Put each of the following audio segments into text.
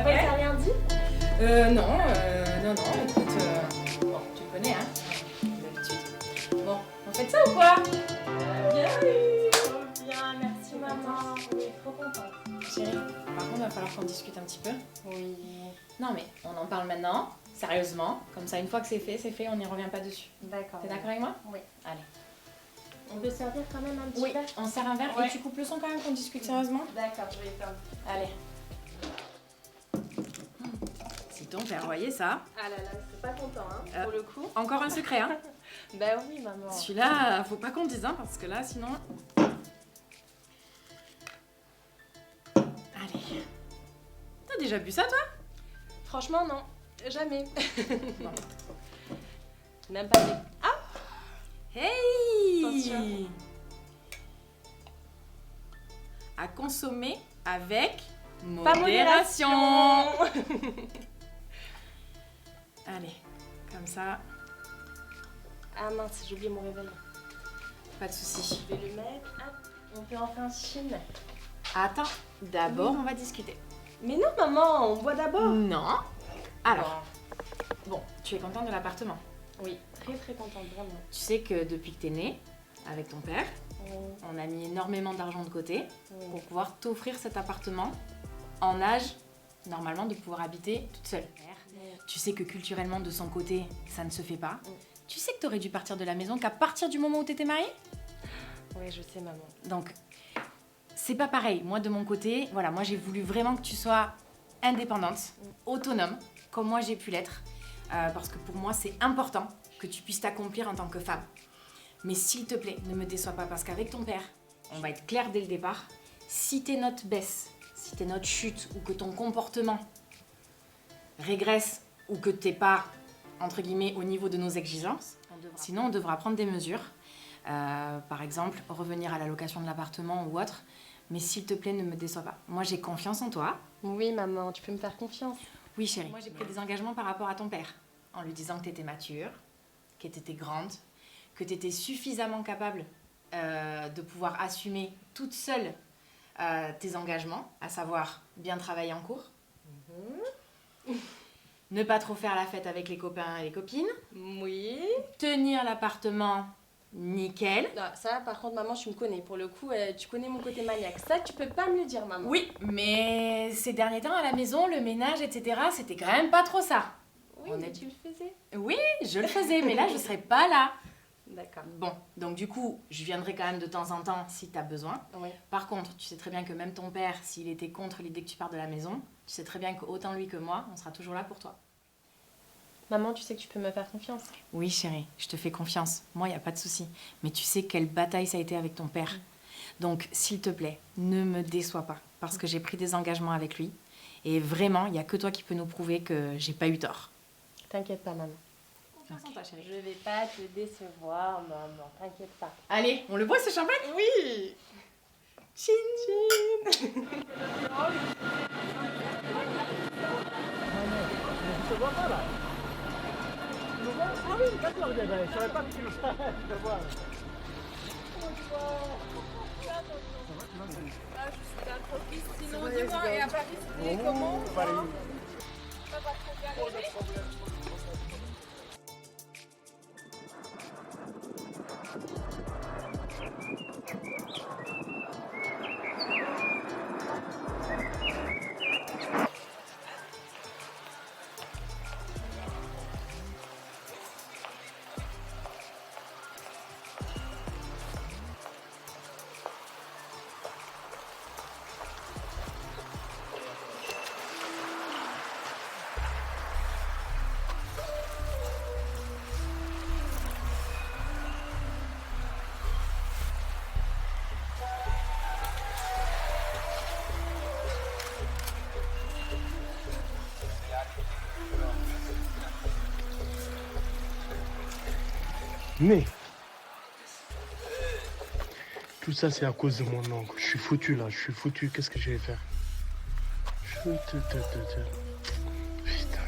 Papa, il t'a rien dit? Non, écoute, bon, tu le connais, hein, d'habitude. Bon, on fait ça ou quoi? Bien, oui, trop bien, merci maman. On est trop contente. Chérie, par contre, il va falloir qu'on discute un petit peu. Oui. Non, mais on en parle maintenant, sérieusement. Comme ça, une fois que c'est fait, on n'y revient pas dessus. D'accord. T'es d'accord avec moi? Oui. Allez. On peut servir quand même un petit Oui, verre? on sert un verre Ouais. et tu coupes le son quand même qu'on discute sérieusement? D'accord, je vais éteindre. Allez. Si ton père voyait ça. Ah là là, c'est pas content, hein, pour le coup. Encore un secret, hein? Bah oui, maman. Celui-là, faut pas qu'on le dise, hein, parce que là, sinon... Allez. T'as déjà bu ça, toi? Franchement, non. Jamais. Non. Même pas des... Hey! Attention. À consommer avec Pas modération. modération. Allez, comme ça, Ah mince, j'ai oublié mon réveil. pas de soucis. Je vais le mettre. Hop, on fait enfin chine. Attends, d'abord, on va discuter. Mais non, maman, on boit d'abord. Non. Alors, bon, tu es contente de l'appartement. Oui, très très contente, vraiment. Tu sais que depuis que t'es née, avec ton père, on a mis énormément d'argent de côté pour pouvoir t'offrir cet appartement en âge, normalement, de pouvoir habiter toute seule. Tu sais que culturellement, de son côté, ça ne se fait pas. Tu sais que t'aurais dû partir de la maison qu'à partir du moment où t'étais mariée. Oui, je sais, maman. Donc, c'est pas pareil. Moi, de mon côté, voilà, moi, j'ai voulu vraiment que tu sois indépendante, autonome, comme moi, j'ai pu l'être. Parce que pour moi, c'est important que tu puisses t'accomplir en tant que femme. Mais s'il te plaît, ne me déçois pas, parce qu'avec ton père, on va être clair dès le départ. Si tes notes baissent, si tes notes chutent, ou que ton comportement régresse, ou que t'es pas, entre guillemets, au niveau de nos exigences, sinon on devra prendre des mesures. Par exemple, revenir à la location de l'appartement ou autre. Mais s'il te plaît, ne me déçois pas. Moi, j'ai confiance en toi. Oui, maman, tu peux me faire confiance. Oui, chérie. Moi, j'ai pris des engagements par rapport à ton père. En lui disant que tu étais mature, que tu étais grande, que tu étais suffisamment capable de pouvoir assumer toute seule tes engagements, à savoir bien travailler en cours, ne pas trop faire la fête avec les copains et les copines, Oui. tenir l'appartement nickel. Non, ça, par contre, maman, tu me connais. Pour le coup, tu connais mon côté maniaque. Ça, tu peux pas me le dire, maman. Oui, mais ces derniers temps à la maison, le ménage, etc., c'était quand même pas trop ça. Oui, mais tu le faisais. Oui, je le faisais, mais là, je serais pas là. D'accord. Bon, donc du coup, je viendrai quand même de temps en temps si tu as besoin. Oui. Par contre, tu sais très bien que même ton père, s'il était contre l'idée que tu pars de la maison, tu sais très bien qu'autant lui que moi, on sera toujours là pour toi. Maman, tu sais que tu peux me faire confiance. Oui, chérie, je te fais confiance. Moi, il n'y a pas de souci. Mais tu sais quelle bataille ça a été avec ton père. Donc, s'il te plaît, ne me déçois pas. Parce que j'ai pris des engagements avec lui. Et vraiment, il n'y a que toi qui peux nous prouver que j'ai pas eu tort. T'inquiète pas, maman. Confiance en toi, chérie. Je vais pas te décevoir, maman. T'inquiète pas. Allez, on le boit ce champagne? Oui. Chin chin. Je te vois pas là. Ah oui, d'accord, je savais pas que tu le je vois. Là, je suis introduite. Sinon, dis-moi, et à Paris, c'était comment? Paris. Ça va trop galérer? Mais tout ça c'est à cause de mon oncle. Je suis foutu là, je suis foutu. Qu'est-ce que je vais faire? Putain.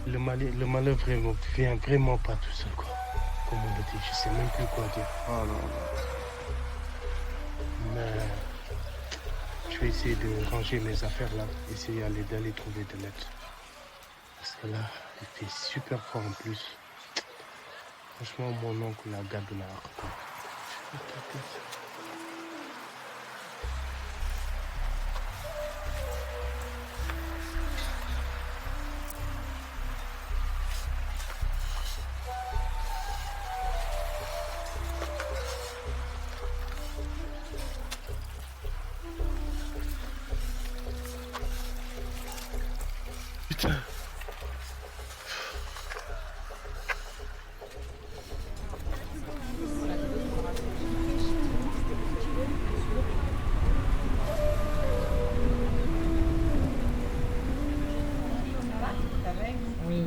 Le malheur vient vraiment pas tout seul quoi. Comme on le dit, je sais même plus quoi dire. Oh non. Mais je vais essayer de ranger mes affaires là, essayer d'aller trouver des lettres. Parce que là, il fait super froid en plus. Franchement, mon oncle la garde là. Putain. Oui.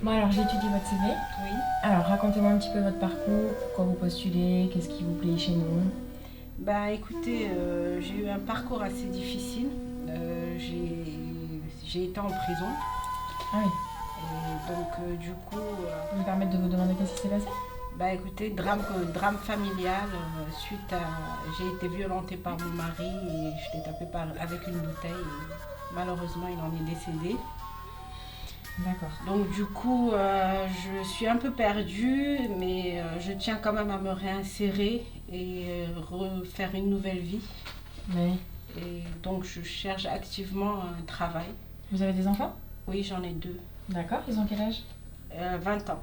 Bon alors j'ai étudié votre CV. Oui. Alors racontez-moi un petit peu votre parcours, pourquoi vous postulez, qu'est-ce qui vous plaît chez nous. Bah écoutez, j'ai eu un parcours assez difficile. J'ai été en prison. Ah oui. Et donc du coup, Vous me permettez de vous demander qu'est-ce qui s'est passé? bah écoutez, drame familial suite à... J'ai été violentée par mon mari et je l'ai tapé avec une bouteille. Et malheureusement, il en est décédé. D'accord. Donc du coup, je suis un peu perdue, mais je tiens quand même à me réinsérer et refaire une nouvelle vie. Oui. Et donc je cherche activement un travail. Vous avez des enfants? Oui, j'en ai 2. D'accord, ils ont quel âge? 20 ans.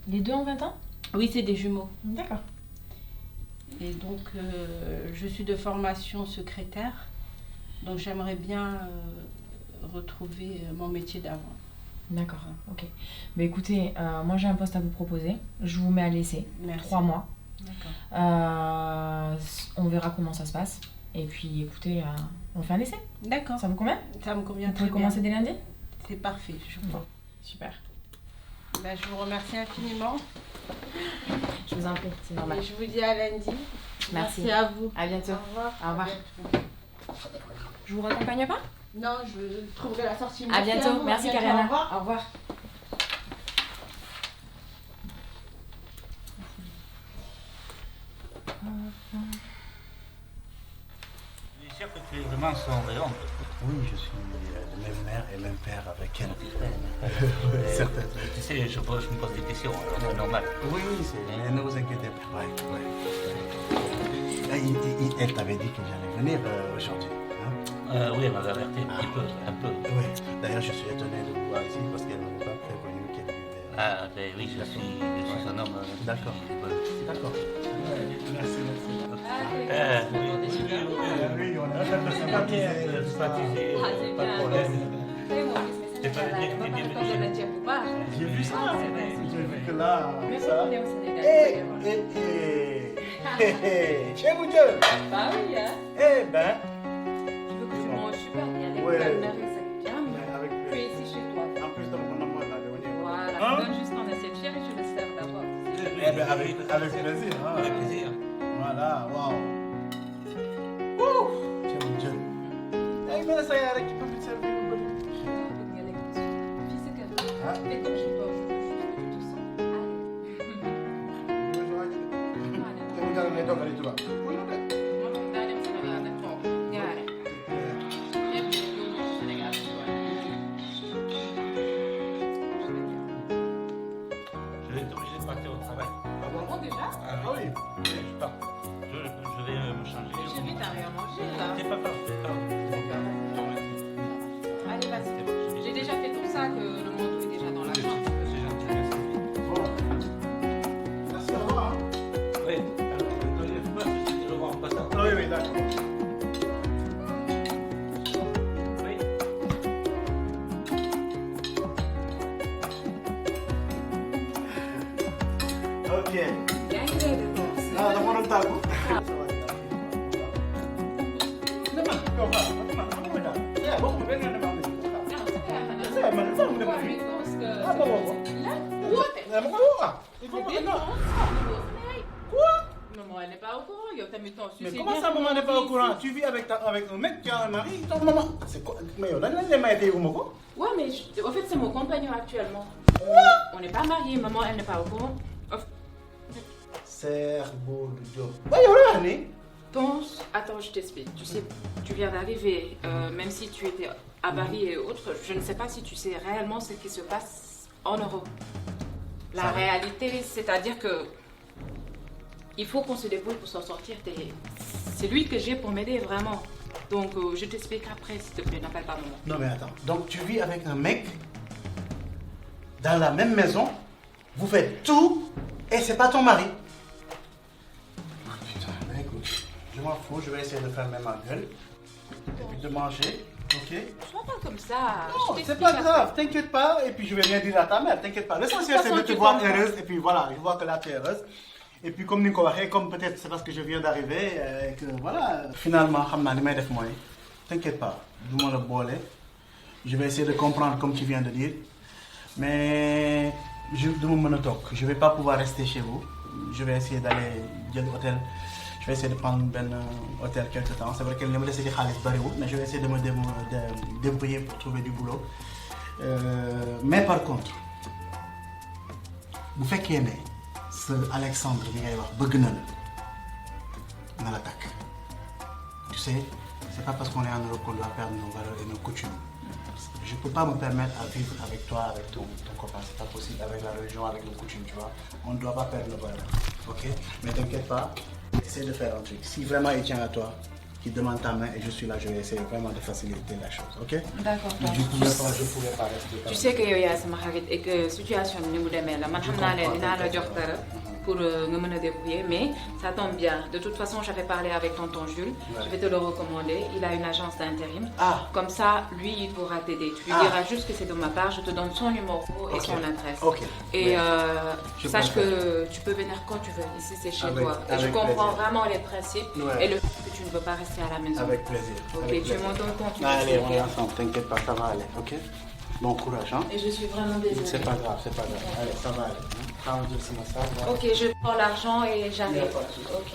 Les deux ont 20 ans? Oui, c'est des jumeaux. D'accord. Et donc je suis de formation secrétaire. Donc j'aimerais bien retrouver mon métier d'avant. D'accord, ok. Bah écoutez, moi j'ai un poste à vous proposer. Je vous mets à l'essai. Merci. 3 mois. D'accord. On verra comment ça se passe. Et puis écoutez, on fait un essai. D'accord. Ça vous convient? Ça me convient Vous très pouvez bien. commencer dès lundi? C'est parfait. Bon, super. Ben, je vous remercie infiniment. Je vous en prie, c'est normal. Et je vous dis à lundi. Merci. À vous. À bientôt. Au revoir. Au revoir. À bientôt. Je vous raccompagne pas? Non, je trouverai la sortie. À bientôt. vous. Merci À bientôt. Kariana. Au revoir. Au revoir. Je suis sûr que tu es vraiment son rayon. Oui, je suis de même mère et même père avec elle. Certainement. Tu sais, je me pose des questions, alors c'est normal. Oui, ne vous inquiétez pas. Ouais. Elle t'avait dit que j'allais venir aujourd'hui. Hein? Oui, elle m'avait averti un peu. Oui. D'ailleurs, je suis étonné de vous voir ici parce qu'elle ne m'avait pas prévenu qu'elle vivait. Ah, ben oui, je suis un homme. D'accord. D'accord. Merci. Oui, Oui, on a sympathisé. Pas de problème. c'est pas le dire que tu es bienvenu. J'ai vu ça. J'ai vu que là, ça. Chez vous deux. Bah oui, hein. Eh ben, Tu veux que tu manges super bien, les Ouais. calmes, ça calme. avec Tu es ici chez toi. en plus de mon amour, là, on est. Voilà, Hein? donne juste ton assiette chère et je le sers d'abord. Eh ben, avec plaisir. Hein. Avec plaisir. Voilà, waouh. Ouh, tiens, mon Dieu. Eh ben, ça y est, avec qui peut me servir le bon. Fils et cadeau. Ah. Fais comme chez toi, je veux juste que tu te sens. Regarde, les dents, allez, tu vois. Je vais être obligé de partir au travail. Ah bon? Bon, déjà, Ah Ah oui. Je pars. Je vais me changer. chérie, t'as rien mangé là. C'est pas grave, c'est pas grave. Allez, vas-y. J'ai déjà fait ton sac, le manteau est déjà dans la chambre. C'est gentil, merci. Bon. Merci, au revoir. Hein. Oui, alors, quand je passe, je te revois en passant. Ah oui, oui, d'accord. Oui. Ok. Ah, dans mon otaku. Maman, elle n'est pas au courant. Yo, t'as mis ton Mais sucre. comment ça, maman n'est pas au courant? Tu vis avec un mec qui a un mari, ton maman. C'est quoi? Mais là, il m'a été où, Moko? Ouais, mais en fait, c'est mon compagnon actuellement. On n'est pas mariés, maman, elle n'est pas au courant. Cerveau de Dieu. Bah, il y a rien, pense, attends, je t'explique. Tu sais, tu viens d'arriver, même si tu étais à Paris et autres, je ne sais pas si tu sais réellement ce qui se passe en Europe. La réalité, c'est-à-dire que il faut qu'on se débrouille pour s'en sortir. C'est lui que j'ai pour m'aider vraiment. Donc, je t'explique après, s'il te plaît, n'appelle pas maman. Non mais attends, donc tu vis avec un mec dans la même maison, vous faites tout et c'est pas ton mari. Putain, mais écoute, je m'en fous, je vais essayer de fermer ma gueule et puis de manger, ok? Sois pas comme ça. Non, je c'est t'explique pas après. grave, t'inquiète pas, et puis je vais rien dire à ta mère, t'inquiète pas. L'essentiel c'est de te voir heureuse, et puis voilà, je vois que là tu es heureuse. Et puis comme Nico waxee, comme peut-être c'est parce que je viens d'arriver, et que voilà. Finalement, xam naa li may def mooy, t'inquiète pas, du ma la boole. Je vais essayer de comprendre comme tu viens de dire, mais je ne vais pas pouvoir rester chez vous. Je vais essayer d'aller à l'hôtel. Je vais essayer de prendre un hôtel quelque temps. C'est vrai que je me laisse mais je vais essayer de me débrouiller pour trouver du boulot. Mais par contre, vous faites qu'il ce Alexandre bi ngay wax bëgg na la l'attaque. Tu sais, c'est pas parce qu'on est en Europe qu'on doit perdre nos valeurs et nos coutumes. Je ne peux pas me permettre à vivre avec toi, avec ton copain. C'est pas possible avec la religion, avec nos coutumes, tu vois. On ne doit pas perdre nos valeurs. Ok? Mais t'inquiète pas, essaie de faire un truc. Si vraiment il tient à toi, qu'il demande ta main et je suis là, je vais essayer vraiment de faciliter la chose. Ok? D'accord. Mais je ne pouvais pas rester. Tu sais que yow yaay sama xarit et que la situation ni mu demee la man xam naa ne dinaa la jox dara pour nga mën a débrouiller, mais ça tombe bien. De toute façon, j'avais parlé avec tonton Jules. Ouais. Je vais te le recommander. Il a une agence d'intérim. Ah. Comme ça, lui, il pourra t'aider. Tu lui diras juste que c'est de ma part. Je te donne son numéro et son adresse. Ok. Et sache que tu peux venir quand tu veux. Ici, c'est chez toi. Et je comprends vraiment les principes et le fait que tu ne veux pas rester à la maison. Avec plaisir. Ok, avec tu plaisir. m'en donnes quand tu veux. Allez, on est ensemble. T'inquiète pas, ça va aller. Ok? Bon courage, hein? Et je suis vraiment désolée. C'est pas grave, c'est pas grave. Allez, ça va aller. Ok, je prends l'argent et j'arrive. Ok.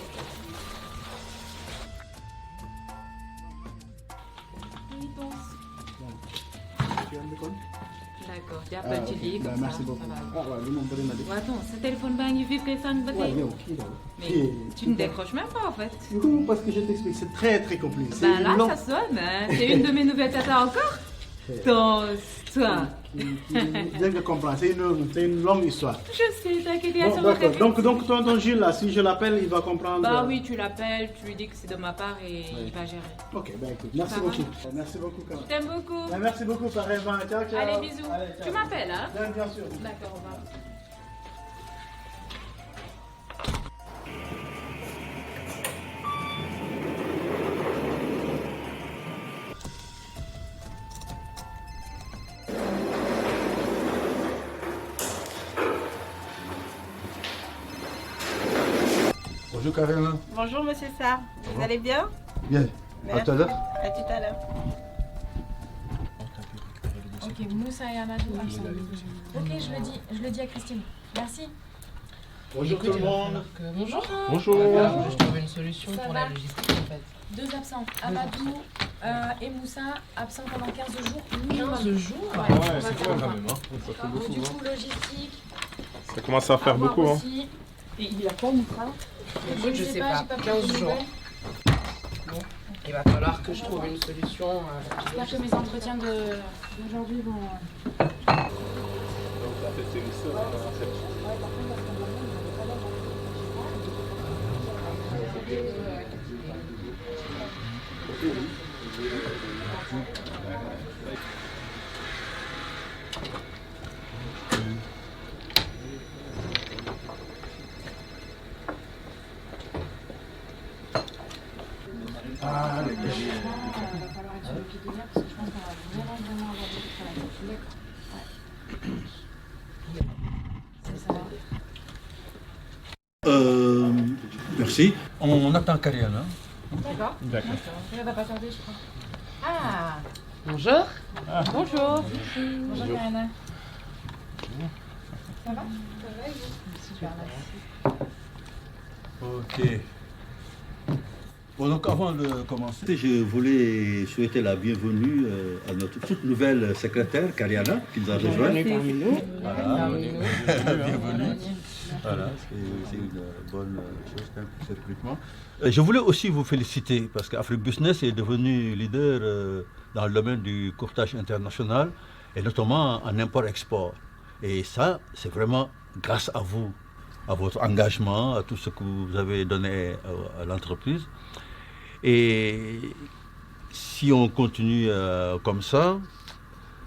D'accord, il y a pas de lit comme merci ça. beaucoup. Attends, ce téléphone va y vivre ça ne va pas. Mais tu ne décroches même pas en fait. Non, parce que je t'explique, c'est très très compliqué. Ben là, ça sonne. Hein. C'est une de mes nouvelles tatas encore. Toi. Bien que comprendre, c'est une longue histoire. Je sais, t'inquiète, Bon, d'accord. Donc tonton Gilles, là, si je l'appelle, il va comprendre. Bah oui, tu l'appelles, tu lui dis que c'est de ma part et il va gérer. Ok, ben écoute, merci beaucoup. Merci beaucoup quand même. Je t'aime beaucoup. Ben, merci beaucoup, pareillement. Ciao, ciao. Allez, bisous. Allez, ciao. Tu m'appelles, hein? Bien sûr. D'accord, au revoir. Bonjour Karina. Bonjour Monsieur Sarr, vous allez bien? Bien. Merci. À tout à l'heure. À tout à l'heure. Ok, Moussa et Amadou ensemble. Ok, je le dis à Christine. Merci. Bonjour tout le monde. Bonjour. Bonjour. Je trouve une solution Ça pour va la logistique en fait. 2 absents. Amadou et Moussa absents pendant 15 jours. 15 jours? Ouais, c'est quoi quand même, hein? Ça fait beaucoup, Du hein. coup, logistique. Ça commence à faire beaucoup, hein. Et il a pas Moussa. Écoute, je sais pas, j'ai pas 15 pris de jours. nouvelles. Bon, il va falloir que je trouve une solution. J'espère que mes entretiens d'aujourd'hui vont. Ah, les gars. Il va falloir être sur le pied d'hiver parce que je pense qu'on va vraiment avoir beaucoup de travail. D'accord. Ouais. C'est ça. Merci. On attend Kariana. D'accord. D'accord. Elle va pas tarder, je crois. Ah. Bonjour. Bonjour. Bonjour Karina. Ça va? Ça va et vous? Super, merci. Ok. Bon, donc avant de commencer, je voulais souhaiter la bienvenue à notre toute nouvelle secrétaire, Kariana, qui nous a rejoint. Bienvenue parmi nous. Voilà. Bienvenue. Voilà, c'est une bonne chose, cet recrutement. Je voulais aussi vous féliciter parce qu'Afribusiness est devenu leader dans le domaine du courtage international et notamment en import-export. Et ça, c'est vraiment grâce à vous, à votre engagement, à tout ce que vous avez donné à l'entreprise. Et si on continue comme ça,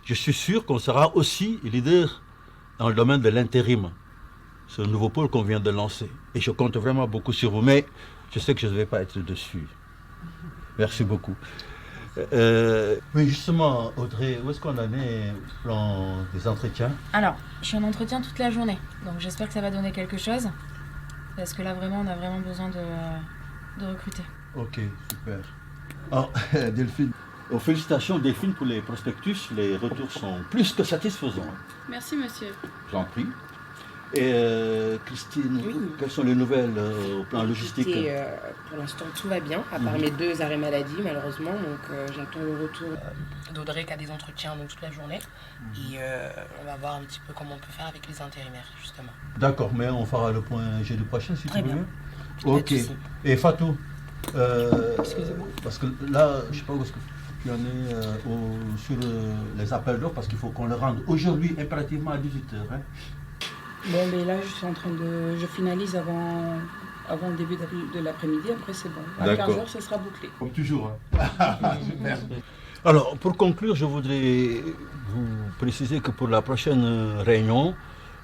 je suis sûr qu'on sera aussi leader dans le domaine de l'intérim, ce nouveau pôle qu'on vient de lancer. Et je compte vraiment beaucoup sur vous, mais je sais que je ne vais pas être dessus. Merci beaucoup. Oui, justement, Audrey, où est-ce qu'on en est au plan des entretiens? Alors, je suis en entretien toute la journée, donc j'espère que ça va donner quelque chose. Parce que là, vraiment, on a vraiment besoin de recruter. Ok, super. Alors, Delphine, félicitations Delphine pour les prospectus. Les retours sont plus que satisfaisants. Merci, monsieur. J'en prie. Et Christine, quelles sont les nouvelles au plan logistique? Pour l'instant, tout va bien, à part mes 2 arrêts maladie, malheureusement. Donc, j'attends le retour d'Audrey qui a des entretiens donc, toute la journée. Et on va voir un petit peu comment on peut faire avec les intérimaires, justement. D'accord, mais on fera le point jeudi prochain, si tu veux bien. Pas de Ok. souci. Et Fatou, Excusez-moi. parce que là, je ne sais pas où est-ce que tu en es sur les appels d'offres, parce qu'il faut qu'on le rende aujourd'hui impérativement à 18h. Hein. Bon, mais là, je suis en train de... Je finalise avant le début de l'après-midi, après c'est bon. À D'accord. 15h, ce sera bouclé. Comme toujours. Hein. Super. Alors, pour conclure, je voudrais vous préciser que pour la prochaine réunion,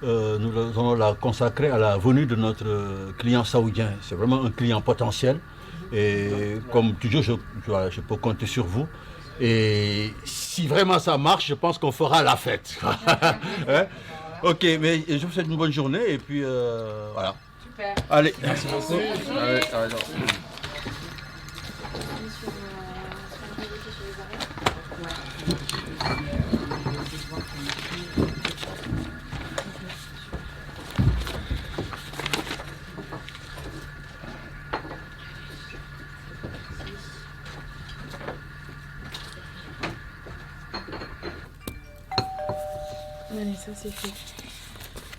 nous allons la consacrer à la venue de notre client saoudien. C'est vraiment un client potentiel. Et comme toujours, je peux compter sur vous. Et si vraiment ça marche, je pense qu'on fera la fête. Hein? Ok, mais je vous souhaite une bonne journée et puis voilà. Super. Allez. Merci beaucoup. Allez, allez. Allez, ça c'est fait.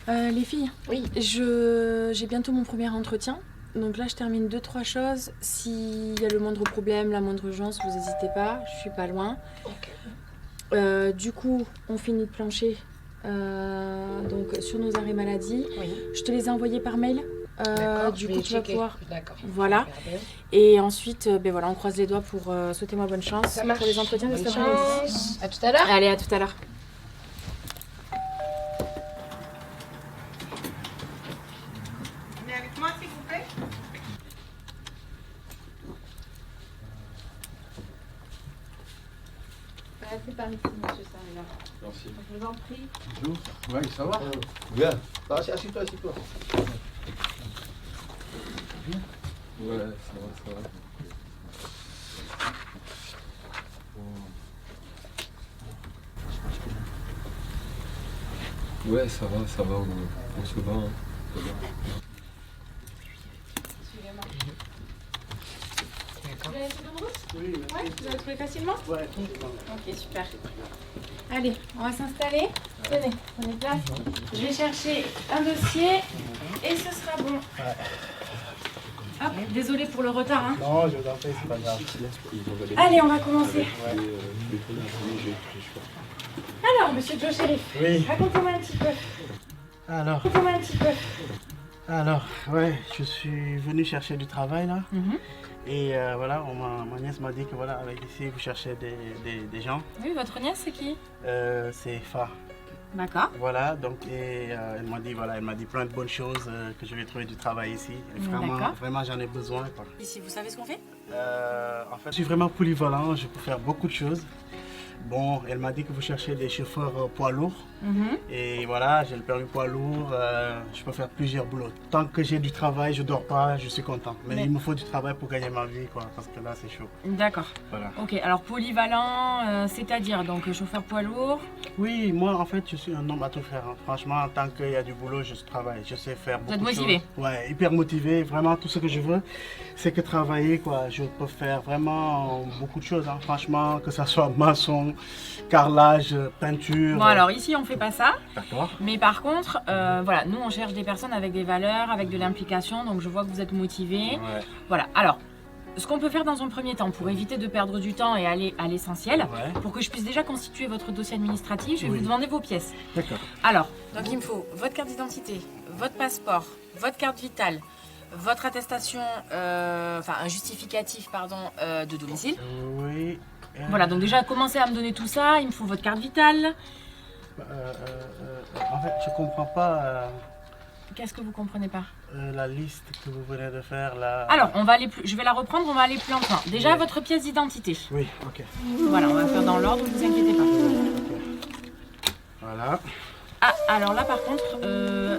Les filles, oui. J'ai bientôt mon premier entretien. Donc là, je termine 2-3 choses. S'il y a le moindre problème, la moindre urgence, vous n'hésitez pas. Je suis pas loin. Okay. Du coup, on finit de plancher donc sur nos arrêts maladie. Oui. Je te les ai envoyés par mail. Du coup, tu vas pouvoir. D'accord. Voilà. Et ensuite, ben voilà, on croise les doigts pour souhaiter-moi bonne chance pour les entretiens de cet après-midi. À tout à l'heure. Allez, à tout à l'heure. Venez avec moi, s'il vous plaît. C'est par ici, monsieur Sarina. Merci. Je vous en prie. Bonjour. Oui, ça va? Bien. Assieds-toi, assieds-toi. Ouais, ça va, ça va. Ouais, ça va, on se bat. Hein. Ça va. Suivez-moi. Vous avez fait bonne route? Oui. Ouais, vous avez trouvé facilement? Ouais. Ok, super. Allez, on va s'installer. Tenez, prenez place. Je vais chercher un dossier et ce sera bon. Ouais. Hop, désolé pour le retard. Hein. Non, je vous en prie, c'est pas grave. Allez, on va commencer. Ouais. Alors, monsieur Joe Sheriff, Oui. racontez-moi un petit peu. Alors, Racontez-moi un petit peu. ouais, je suis venu chercher du travail là. Et voilà, ma nièce m'a dit que voilà, avec ici, vous cherchez des gens. Oui, votre nièce, c'est qui? C'est Fa. D'accord. Voilà, donc elle m'a dit plein de bonnes choses, que je vais trouver du travail ici. Et vraiment, j'en ai besoin, quoi. Ici, vous savez ce qu'on fait? En fait, je suis vraiment polyvalent, je peux faire beaucoup de choses. Bon, elle m'a dit que vous cherchez des chauffeurs poids lourds. Et voilà, j'ai le permis poids lourd, je peux faire plusieurs boulots. Tant que j'ai du travail, je dors pas, je suis content. Mais il me faut du travail pour gagner ma vie, quoi, parce que là, c'est chaud. D'accord. Voilà. Ok, alors polyvalent, c'est-à-dire donc chauffeur poids lourd. Oui, moi, en fait, je suis un homme à tout faire. Hein. Franchement, tant qu'il y a du boulot, je travaille. Je sais faire beaucoup de choses. Vous êtes motivé? Ouais, hyper motivé. Vraiment, tout ce que je veux, c'est que travailler, quoi. Je peux faire vraiment beaucoup de choses. Hein. Franchement, que ça soit maçon, finition, carrelage, peinture. Bon, alors ici, on fait pas ça. D'accord. Mais par contre, voilà, nous, on cherche des personnes avec des valeurs, avec de l'implication. Donc, je vois que vous êtes motivés. Ouais. Voilà. Alors, ce qu'on peut faire dans un premier temps, pour éviter de perdre du temps et aller à l'essentiel, pour que je puisse déjà constituer votre dossier administratif, je vais vous demander vos pièces. D'accord. Alors, donc il me faut votre carte d'identité, votre passeport, votre carte vitale, votre attestation, enfin un justificatif, pardon, de domicile. Oui. Voilà, donc déjà commencez à me donner tout ça. Il me faut votre carte vitale. En fait, je comprends pas Qu'est-ce que vous comprenez pas? la liste que vous venez de faire là. Alors, on va aller plus. Je vais la reprendre. On va aller plus lentement. Déjà, votre pièce d'identité. Oui, ok. Voilà, on va faire dans l'ordre. Ne vous inquiétez pas. Voilà. Ah, alors là, par contre,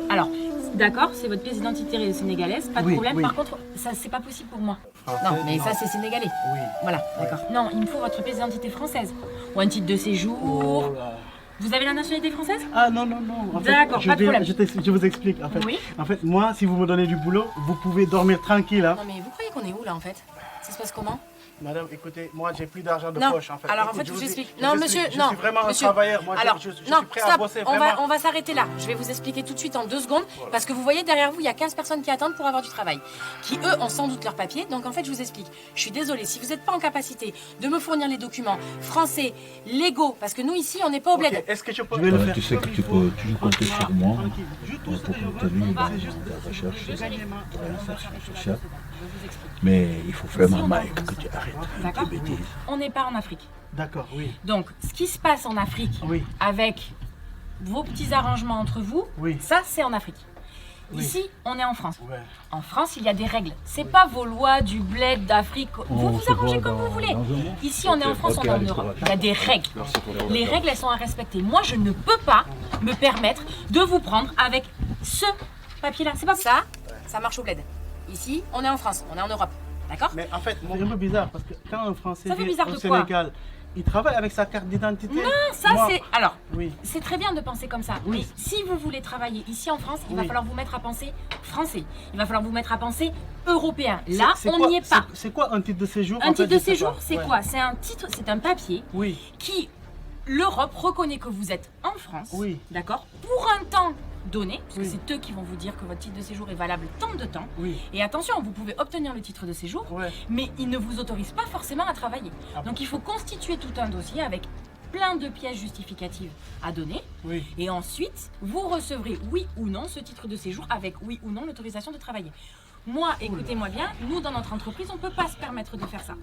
alors, d'accord, c'est votre pièce d'identité sénégalaise, pas de problème. Par contre, ça, c'est pas possible pour moi. Non, mais ça, c'est sénégalais. Oui. Voilà, d'accord. Non, il me faut votre pièce d'identité française ou un titre de séjour. Oh là. Vous avez la nationalité française? Ah non, non, non. D'accord, pas de problème. Je vous explique. En fait, Oui. en fait, moi, si vous me donnez du boulot, vous pouvez dormir tranquille. Hein. Non, mais vous croyez qu'on est où là en fait? Ça se passe comment? Madame, écoutez, moi, j'ai plus d'argent de Non. poche en fait. Alors en Écoute, fait, je vous explique. je Non, vous monsieur, explique. non. Je suis vraiment monsieur. un travailleur. Moi, Alors, je non, suis prêt à stop. bosser. On Vraiment. va s'arrêter là. Je vais vous expliquer tout de suite en 2 secondes. Parce que vous voyez derrière vous, il y a 15 personnes qui attendent pour avoir du travail. Qui eux ont sans doute leur papier. Donc en fait, je vous explique. Je suis désolée. Si vous n'êtes pas en capacité de me fournir les documents français, légaux, parce que nous ici, on n'est pas au bled. Ok, est-ce que je peux le faire? Tu sais que tu peux toujours compter sur moi pour t'aider dans Je ta recherche sociale. Je vous explique. Mais il faut vraiment, Mike, que tu arrêtes D'accord. tes bêtises. On n'est pas en Afrique. D'accord, oui. Donc, ce qui se passe en Afrique, Oui. avec vos petits arrangements entre vous, Oui. ça, c'est en Afrique. Oui. Ici, on est en France. Ouais. En France, il y a des règles. C'est pas vos lois du bled d'Afrique. Vous vous arrangez comme vous voulez. Ici, on est en France, on est en Europe. Il y a des règles. Les règles, elles sont à respecter. Moi, je ne peux pas me permettre de vous prendre avec ce papier-là. C'est pas ça. Ça marche au bled. Ici, on est en France, on est en Europe. D'accord? Mais en fait, c'est un peu bizarre parce que quand un Français Ça fait vient bizarre au de quoi? Sénégal, il travaille avec sa carte d'identité. Non, ça Moi- c'est... Alors, Oui. c'est très bien de penser comme ça. Oui. Mais si vous voulez travailler ici en France, il va Oui. falloir vous mettre à penser français. Il va falloir vous mettre à penser européen. Là, C'est on quoi- n'y est pas. C'est quoi un titre de séjour? Un en fait, titre de je sais séjour, pas. c'est Ouais. quoi? C'est un titre, c'est un papier Oui. qui, l'Europe reconnaît que vous êtes en France, Oui. d'accord, pour un temps donné, parce Oui. que c'est eux qui vont vous dire que votre titre de séjour est valable tant de temps. Oui. Et attention, vous pouvez obtenir le titre de séjour, Ouais. mais ils ne vous autorisent pas forcément à travailler. Ah bon? Donc il faut constituer tout un dossier avec plein de pièces justificatives à donner. Oui. Et ensuite, vous recevrez oui ou non ce titre de séjour avec oui ou non l'autorisation de travailler. Moi, écoutez-moi bien, nous dans notre entreprise, on ne peut pas se permettre de faire ça.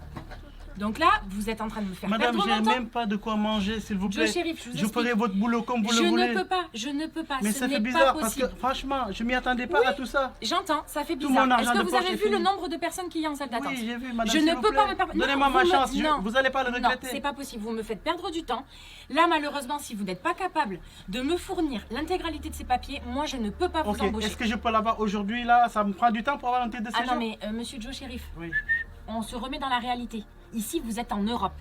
Donc là, vous êtes en train de me faire Madame, perdre j'ai mon temps. même pas de quoi manger, s'il vous plaît. Joe Sheriff, je vous Je ferai explique. votre boulot comme vous Je le voulez. ne peux pas, je ne peux pas, Mais ce ça n'est fait pas bizarre parce possible. que franchement, je m'y attendais pas à tout ça. J'entends, ça fait Tout bizarre. mon argent Est-ce que de vous poche avez est vu le fini. nombre de personnes qu'il y a en salle d'attente? Oui, j'ai vu, madame. Je s'il ne vous peux pas plaît. me permettre. Donnez-moi ma chance, Non, vous n'allez pas le non, regretter. c'est pas possible. Vous me faites perdre du temps. Là, malheureusement, si vous n'êtes pas capable de me fournir l'intégralité de ces papiers, moi, je ne peux pas vous Ok, embaucher. est-ce que je peux l'avoir aujourd'hui là? Ça me prend du temps pour avoir un titre de Ah séjour? non, mais monsieur Joe Sheriff, Oui. on se remet dans la réalité. Ici, vous êtes en Europe.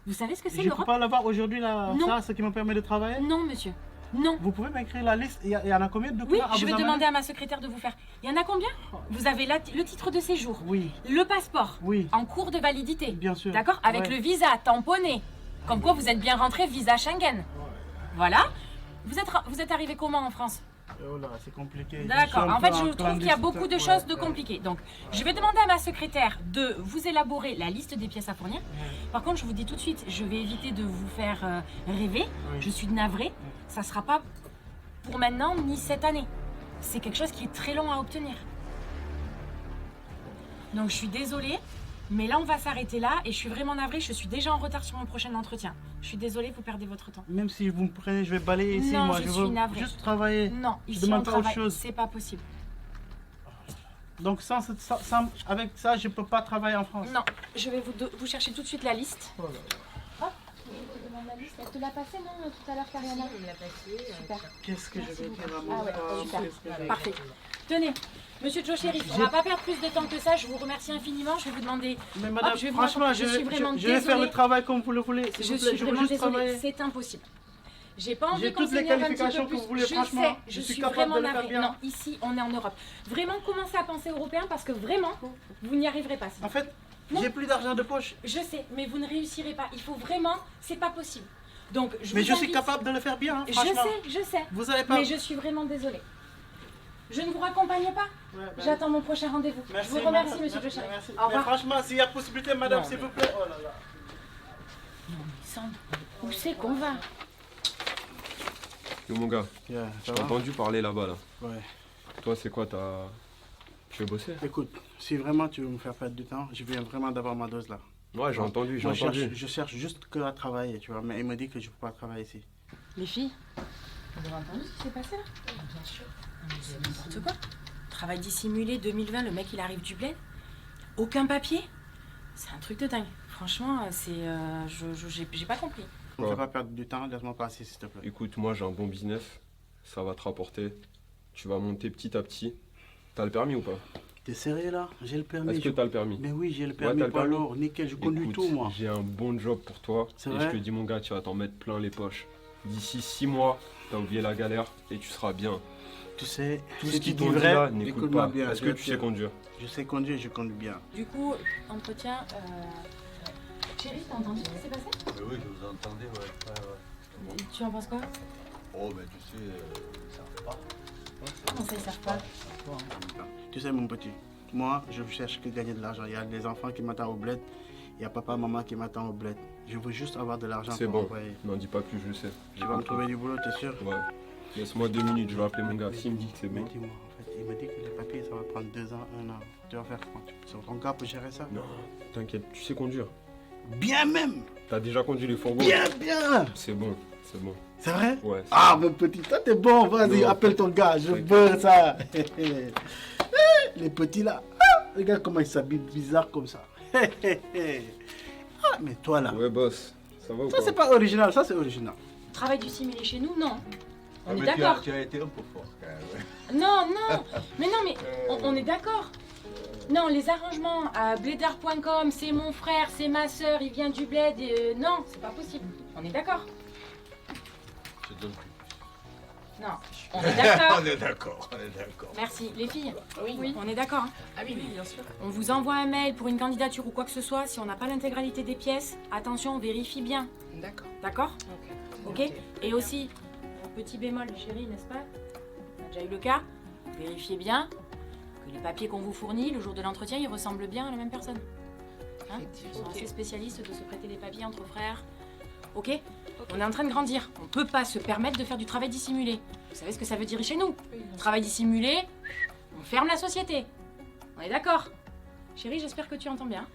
Vous savez ce que c'est Je peux l'Europe? pas l'avoir aujourd'hui là, Non. ça, ce qui me permet de travailler? Non, monsieur. Non. Vous pouvez m'écrire la liste? Il y en a combien de Oui, documents à je vous vais amener? demander à ma secrétaire de vous faire. Il y en a combien? Vous avez le titre de séjour, Oui, le passeport, oui, en cours de validité. bien sûr. D'accord? Avec Ouais. le visa tamponné. Comme quoi vous êtes bien rentré visa Schengen. Voilà. Vous êtes arrivé comment en France? Oh là, c'est compliqué. D'accord. suis un En fait, peu je trouve qu'il y a clandestin. beaucoup de Ouais, choses de ouais. compliquées. Donc, je vais demander à ma secrétaire de vous élaborer la liste des pièces à fournir. Par contre, je vous dis tout de suite, je vais éviter de vous faire rêver. Oui. Je suis navrée. Ça ne sera pas pour maintenant ni cette année. C'est quelque chose qui est très long à obtenir. Donc, je suis désolée. Mais là, on va s'arrêter là et je suis vraiment navrée. Je suis déjà en retard sur mon prochain entretien. Je suis désolée, vous perdez votre temps. Même si vous me prenez, je vais balayer ici. Non, moi, je je suis veux navrée. juste travailler. Non, Je ici demande on pas autre travaille. chose. C'est pas possible. Donc, avec ça, je peux pas travailler en France. Non, je vais vous chercher tout de suite la liste. Oh là là. Hop, je te demande la liste. Elle te l'a passé, non, tout à l'heure, Kariana? Il me l'a passé. Super. Qu'est-ce que je vais dire à Ah mon ouais, corps? super. Qu'est-ce que je vais Parfait. dire? Tenez, monsieur Joe Sheriff, on va pas perdre plus de temps que ça. Je vous remercie infiniment. Je vais vous demander. Mais madame, Hop, je vais vous franchement, raconter. Je suis vraiment je vais faire le désolée. travail comme vous le voulez. s'il Je vous plaît. suis Je veux vraiment juste désolée. travailler. C'est impossible. J'ai pas envie J'ai qu'on toutes les s'énerve un petit qualifications peu que plus. vous voulez, Je franchement. sais, Je je suis suis capable vraiment de le faire navrée. bien. Non, ici, on est en Europe. Vraiment, commencez à penser européen parce que vraiment, vous n'y arriverez pas. sinon. En fait, Non. J'ai plus d'argent de poche. Je sais, mais vous ne réussirez pas. Il faut vraiment, c'est pas possible. Donc, Mais vous je suis invite- capable de le faire bien, hein, franchement. Je sais. Vous allez pas... Mais je suis vraiment désolée. Je ne vous raccompagne pas. Ouais, ben- J'attends mon prochain rendez-vous. Merci, Je vous remercie, madame. monsieur Bechet. Merci. Au Mais revoir. franchement, s'il y a possibilité, madame, Non, s'il mais- vous plaît. Oh là là. Non, mais Sandre, où c'est qu'on va? Yo mon gars, Yeah, j'ai ça va? entendu parler là-bas là. Ouais. Toi c'est quoi Tu veux bosser? Écoute, si vraiment tu veux me faire perdre du temps, je viens vraiment d'avoir ma dose là. Ouais, j'ai entendu, j'ai Moi, entendu. je cherche juste que à travailler, tu vois, mais il me dit que je peux pas travailler ici. Les filles, vous avez entendu ce qui s'est passé là? Bien sûr. Mais c'est n'importe quoi. Travail dissimulé 2020, le mec il arrive du bled. Aucun papier. C'est un truc de dingue. Franchement, c'est. J'ai pas compris. Ne me fais pas perdre du temps, laisse-moi passer s'il te plaît. Écoute, moi j'ai un bon business, ça va te rapporter. Tu vas monter petit à petit. T'as le permis ou pas? T'es sérieux là? J'ai le permis. Est-ce que t'as le permis? Mais oui, j'ai le Ouais, permis t'as le poids permis. lourd, nickel, je conduis Écoute, tout moi. J'ai un bon job pour toi. C'est Et vrai? je te dis mon gars, tu vas t'en mettre plein les poches. D'ici 6 mois, t'as oublié la galère et tu seras bien. Tu sais, Tout si ce qu'ils tu t'ont dis dit vrai, là, n'écoute écoute-moi pas. bien. Est-ce que tu sais conduire? Je sais conduire, je conduis bien. Du coup, entretien. Chérie, t'as entendu ce qui s'est passé? Oui, je vous entendais, ouais. Tu en penses quoi? Oh, mais tu sais, ils savent pas. Comment ça, ils savent pas? Tu sais mon petit, moi je cherche que gagner de l'argent. Il y a des enfants qui m'attendent au bled, il y a papa, maman qui m'attendent au bled. Je veux juste avoir de l'argent C'est pour bon, envoyer. n'en dis pas plus, je sais. Tu vas me trouver du boulot, t'es sûr? Ouais. Laisse-moi 2 minutes, je vais appeler mon gars. S'il me dit que c'est Mais bon. dis-moi, en fait, il me dit que les papiers ça va prendre 2 ans, 1 an. Tu vas faire quoi? Sur ton gars pour gérer ça? Non, t'inquiète, tu sais conduire. Bien même! T'as déjà conduit les fourgons? Bien, bien! C'est bon, c'est bon. C'est vrai? Ouais. Ah mon petit, toi t'es bon, vas-y, Non. appelle ton gars, je veux ça. Les petits là, ah, regarde comment ils s'habillent bizarre comme ça. Ah, mais toi là, Ouais, boss, ça va ou ça pas? c'est pas original, ça c'est original. Travail dissimulé chez nous, non. On est mais tu d'accord. as été un peu fort quand même. Ouais. Non, mais on est d'accord. Non, les arrangements à bleder.com, c'est mon frère, c'est ma soeur, il vient du bled. Non, c'est pas possible. On est d'accord. Je donne plus. Non, on est d'accord. On est d'accord, on est d'accord. Merci. Les filles, Oui. on est d'accord. Hein. Ah oui, bien sûr. On vous envoie un mail pour une candidature ou quoi que ce soit. Si on n'a pas l'intégralité des pièces, attention, on vérifie bien. D'accord. D'accord? Ok. Ok. Et aussi, un petit bémol, chérie, n'est-ce pas? On a déjà eu le cas. Vérifiez bien que les papiers qu'on vous fournit le jour de l'entretien, ils ressemblent bien à la même personne. Hein? Ils sont assez spécialistes de se prêter des papiers entre frères. Ok? On est en train de grandir. On peut pas se permettre de faire du travail dissimulé. Vous savez ce que ça veut dire chez nous? Travail dissimulé, on ferme la société. On est d'accord? Chérie, j'espère que tu entends bien.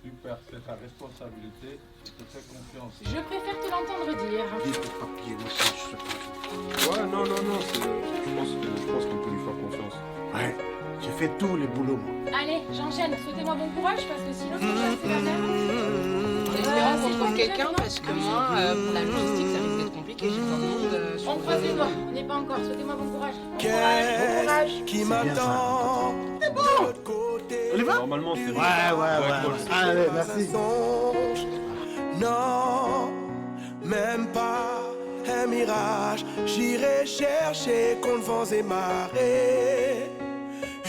Super, c'est ta responsabilité. Je te fais confiance. Je préfère te l'entendre dire. Dis tes papiers, moi ça, je sais pas. Ouais, non, je pense qu'on peut lui faire confiance. Ouais, j'ai fait tous les boulots moi. Allez, j'enchaîne. Souhaitez-moi bon courage parce que sinon, c'est pas facile En espérant qu'on trouve quelqu'un parce que moi, pour la logistique, ça risque d'être compliqué. J'ai plein de monde. On croise les doigts. On n'est pas encore. Souhaitez-moi bon courage. Qui m'attend de l'autre côté. On y va? Normalement, c'est bon. Ouais. Allez, merci. Non, même pas un mirage. J'irai chercher contre vents et marées.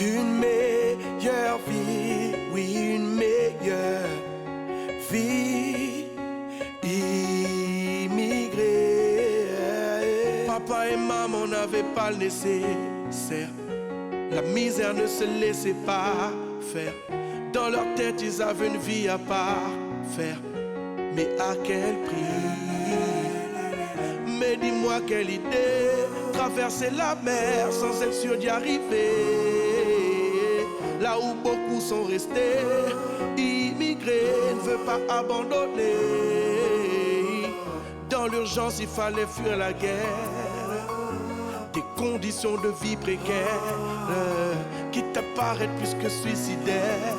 Une meilleure vie, oui, une meilleure vie. Immigré. Papa et maman n'avaient pas le nécessaire. La misère ne se laissait pas faire. Dans leur tête, ils avaient une vie à part faire. Mais à quel prix? Mais dis-moi quelle idée. Traverser la mer sans être sûr d'y arriver. Là où beaucoup sont restés. Immigrés, ne veut pas abandonner. Dans l'urgence, il fallait fuir la guerre. Des conditions de vie précaires qui t'apparaissent plus que suicidaires.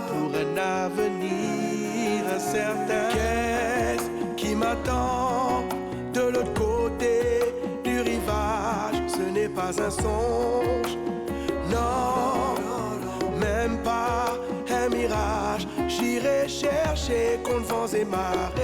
Pour un avenir incertain. Qu'est-ce qui m'attend de l'autre côté du rivage? Ce n'est pas un songe, non, même pas un mirage. J'irai chercher contre vents et marées.